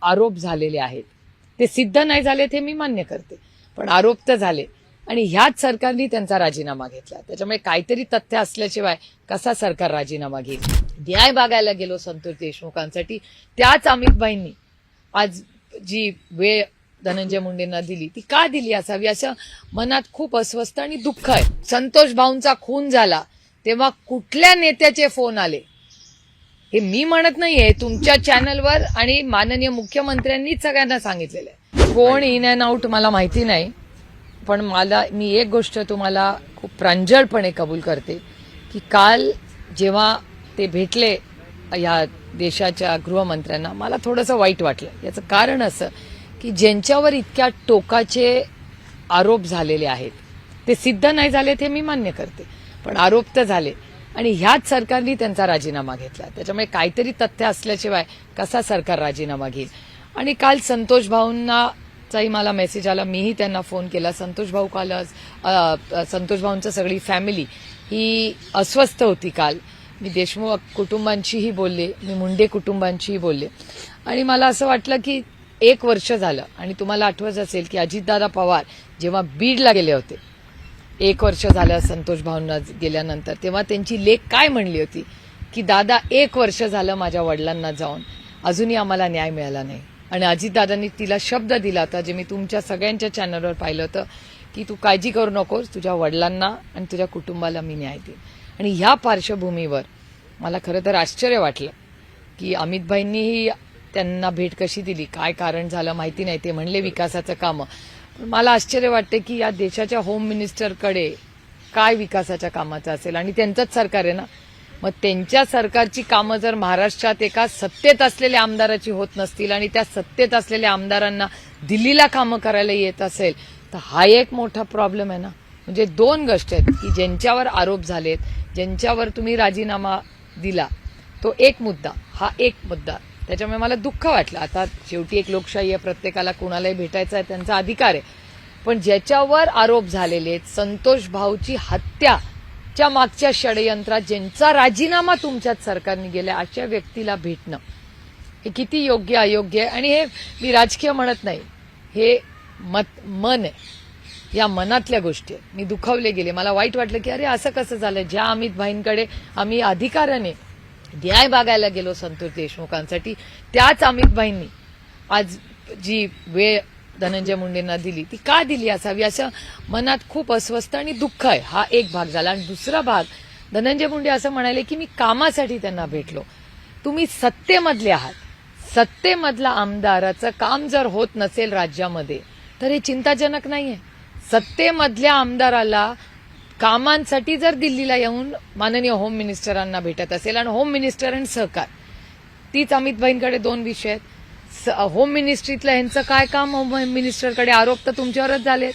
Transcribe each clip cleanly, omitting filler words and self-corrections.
आरोप झालेले आहेत. ते सिद्ध नाही झालेत हे मी मान्य करते, पण आरोप तर झाले आणि ह्याच सरकारने त्यांचा राजीनामा घेतला. त्याच्यामुळे काहीतरी तथ्य असल्याशिवाय कसा सरकार राजीनामा घेईल. न्याय मागायला गेलो संतोष देशमुखांसाठी, त्याच अमितभाईंनी आज जी वेळ धनंजय मुंडेंना दिली ती का दिली असावी असं मनात खूप अस्वस्थ आणि दुःख आहे. संतोष भाऊंचा खून झाला तेव्हा कुठल्या नेत्याचे फोन आले हे मी म्हणत नाहीये, तुमच्या चॅनलवर आणि माननीय मुख्यमंत्र्यांनीच सगळ्यांना सांगितलेलं आहे. कोण इन अँड आउट मला माहिती नाही, पण मी एक गोष्ट तुम्हाला खूप प्रांजळपणे कबूल करते की काल जेव्हा ते भेटले या देशाच्या गृहमंत्र्यांना, मला थोडंसं वाईट वाटलं. याचं कारण असं की ज्यांच्यावर इतक्या टोकाचे आरोप झालेले आहेत ते सिद्ध नाही झालेत हे मी मान्य करते, पण आरोप तर झाले आणि ह्याच सरकारने त्यांचा राजीनामा घेतला. त्याच्यामुळे काहीतरी तथ्य असल्याशिवाय कसा सरकार राजीनामा घेईल. आणि काल संतोष भाऊंनाचाही मला मेसेज आला, मीही त्यांना फोन केला. संतोष भाऊ काल संतोष भाऊंचं सगळी फॅमिली ही अस्वस्थ होती. काल मी देशमुख कुटुंबांशीही बोलले, मी मुंडे कुटुंबांशीही बोलले आणि मला असं वाटलं की 1 वर्ष झालं आणि तुम्हाला आठवत असेल की अजितदादा पवार जेव्हा बीडला गेले होते 1 वर्ष झालं संतोष भाऊंना गेल्यानंतर, तेव्हा त्यांची लेक काय म्हणली होती की दादा 1 वर्ष झालं माझ्या वडिलांना जाऊन, अजूनही आम्हाला न्याय मिळाला नाही. आणि अजितदादांनी तिला शब्द दिला होता, जे मी तुमच्या सगळ्यांच्या चॅनलवर पाहिलं होतं, की तू काळजी करू नकोस, तुझ्या वडिलांना आणि तुझ्या कुटुंबाला मी न्याय देईन. आणि ह्या पार्श्वभूमीवर मला खरं तर आश्चर्य वाटलं की अमितभाईंनीही त्यांना भेट कशी दिली, काय कारण झालं माहिती नाही. ते म्हणले विकासाचं कामं. मला आश्चर्य वाटते की या देशाच्या होम मिनिस्टरकडे काय विकासाच्या कामाचं असेल आणि त्यांचंच सरकार आहे ना. मग त्यांच्या सरकारची कामं जर महाराष्ट्रात एका सत्तेत असलेल्या आमदाराची होत नसतील आणि त्या सत्तेत असलेल्या आमदारांना दिल्लीला कामं करायला येत असेल तर हा एक मोठा प्रॉब्लेम आहे ना. म्हणजे 2 गोष्टी आहेत की ज्यांच्यावर आरोप झालेत, ज्यांच्यावर तुम्ही राजीनामा दिला, तो एक मुद्दा, हा एक मुद्दा. त्याच्यामुळे मला दुःख वाटलं. आता शेवटी एक लोकशाही आहे, प्रत्येकाला कुणालाही भेटायचा आहे, त्यांचा अधिकार आहे. पण ज्याच्यावर आरोप झालेले आहेत, संतोष भाऊची हत्याच्या मागच्या षडयंत्रात ज्यांचा राजीनामा तुमच्याच सरकारने गेला, अशा व्यक्तीला भेटणं हे किती योग्य अयोग्य आहे. आणि हे मी राजकीय म्हणत नाही, हे मन आहे, या मनातल्या गोष्टी आहेत. मी दुखावले गेले, मला वाईट वाटलं की अरे असं कसं झालं. ज्या अमित भाईंकडे आम्ही अधिकाराने न्याय मागायला गेलो संतोष देशमुखांसाठी, त्याच अमितभाईंनी आज जी वेळ धनंजय मुंडेंना दिली ती का दिली असावी असं मनात खूप अस्वस्थ आणि दुःख आहे. हा एक भाग झाला. आणि दुसरा भाग, धनंजय मुंडे असं म्हणाले की मी कामासाठी त्यांना भेटलो. तुम्ही सत्तेमधले आहात, सत्तेमधला आमदाराचं काम जर होत नसेल राज्यामध्ये तर हे चिंताजनक नाहीये. सत्तेमधल्या आमदाराला कामांसाठी जर दिल्लीला येऊन माननीय होम मिनिस्टरांना भेटत असेल, आणि होम मिनिस्टर आणि सहकार, तीच अमितभाईंकडे 2 विषय आहेत. होम मिनिस्ट्रीतलं ह्यांचं काय काम, होम मिनिस्टरकडे आरोप तर तुमच्यावरच झालेत,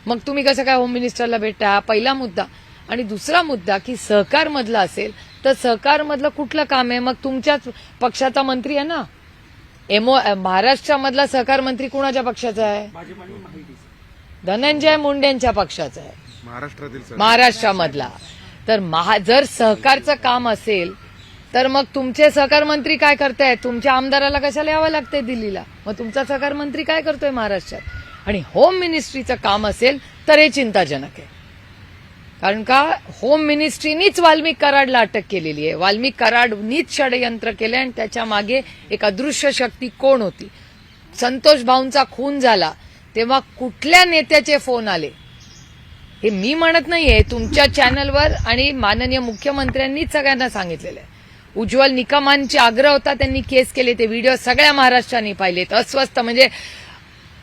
मग तुम्ही कसं काय होम मिनिस्टरला भेटता, हा पहिला मुद्दा. आणि दुसरा मुद्दा की सहकारमधला असेल तर सहकारमधलं कुठलं काम आहे, मग तुमच्याच पक्षाचा मंत्री आहे ना. महाराष्ट्रामधला सहकार मंत्री कुणाच्या पक्षाचा आहे? धनंजय मुंडेंच्या पक्षाचा आहे महाराष्ट्रामधला. तर जर सहकारचं काम असेल तर मग तुमचे सहकार मंत्री काय करतायत? तुमच्या आमदाराला कशाला यावं लागतंय दिल्लीला? मग तुमचा सहकार मंत्री काय करतोय महाराष्ट्रात? आणि होम मिनिस्ट्रीचं काम असेल तर हे चिंताजनक आहे. कारण का होम मिनिस्ट्रीनीच वाल्मिक कराडला अटक केलेली आहे. वाल्मिक कराडनीच षडयंत्र केले आणि त्याच्या मागे एक अदृश्य शक्ती कोण होती? संतोष भाऊंचा खून झाला तेव्हा कुठल्या नेत्याचे फोन आले हे मी म्हणत नाहीये, तुमच्या चॅनलवर आणि माननीय मुख्यमंत्र्यांनीच सगळ्यांना सांगितलेलं आहे. उज्ज्वल निकमांचे आग्रह होता, त्यांनी केस केले, ते व्हिडिओ सगळ्या महाराष्ट्राने पाहिलेत. अस्वस्थ म्हणजे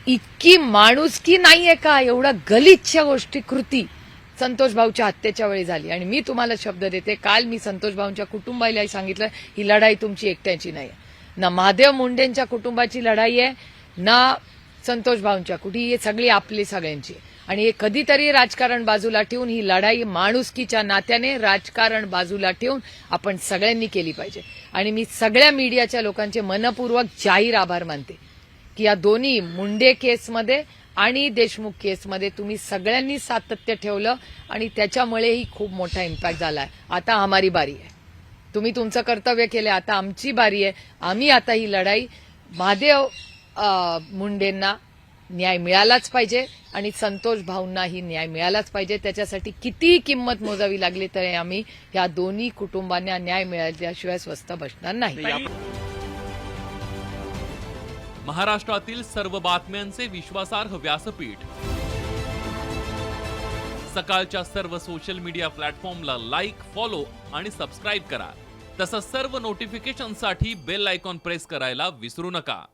इतकी माणुसकी नाहीये का? एवढा गलिच्छ गोष्टी कृती संतोष भाऊच्या हत्येच्या वेळी झाली. आणि मी तुम्हाला शब्द देते, काल मी संतोष भाऊंच्या कुटुंबालाही सांगितलं, ही लढाई तुमची एकट्याची नाही आहे. ना महादेव मुंडेंच्या कुटुंबाची लढाई आहे, ना संतोष भाऊंच्या ही सगळी आपली सगळ्यांची. आणि हे कधीतरी राजकारण बाजूला ठेवून ही लढाई माणुसकीच्या नात्याने राजकारण बाजूला ठेवून आपण सगळ्यांनी केली पाहिजे. आणि मी सगळ्या मीडियाच्या लोकांचे मनपूर्वक जाहीर आभार मानते की या दोन्ही मुंडे केसमध्ये आणि देशमुख केसमध्ये तुम्ही सगळ्यांनी सातत्य ठेवलं आणि त्याच्यामुळेही खूप मोठा इम्पॅक्ट झालाय. आता हमारी बारी आहे. तुम्ही तुमचं कर्तव्य केलं, आता आमची बारी आहे. आम्ही आता ही लढाई महादेव मुंडेंना न्याय मिळालाच पाहिजे आणि संतोष भाऊंनाही न्याय मिळालाच पाहिजे. त्याच्यासाठी कितीही किंमत मोजावी लागली तरी आम्ही या दोन्ही कुटुंबांना न्याय मिळाल्याशिवाय स्वस्थ बसणार नाही. महाराष्ट्रातील सर्व बातम्यांचे विश्वासार्ह व्यासपीठ. सकाळच्या सर्व सोशल मीडिया प्लॅटफॉर्मला लाईक, फॉलो आणि सबस्क्राईब करा. तसंच सर्व नोटिफिकेशनसाठी बेल आयकॉन प्रेस करायला विसरू नका.